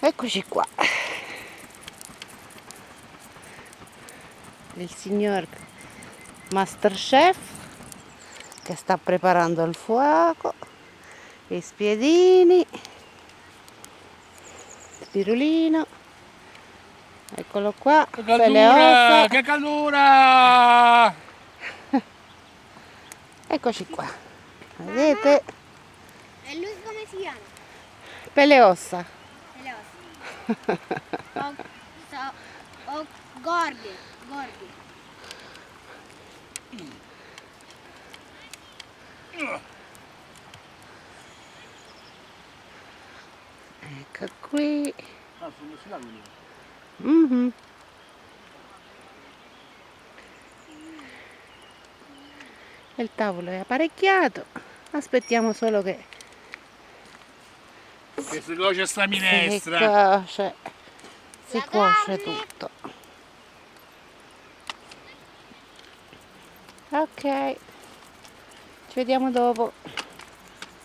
Eccoci qua. Il signor Masterchef che sta preparando il fuoco, i spiedini, spirulino, eccolo qua, Che pelle calura! ossa. Che calura! Eccoci qua, vedete? E lui come si chiama? Pelle ossa. Gordi. Gordi. Ecco qui. Ah, sono messi là quindi. Mhm. Il tavolo è apparecchiato, aspettiamo solo che Che si cuoce sta si minestra. cuoce tutto. Ok, ci vediamo dopo.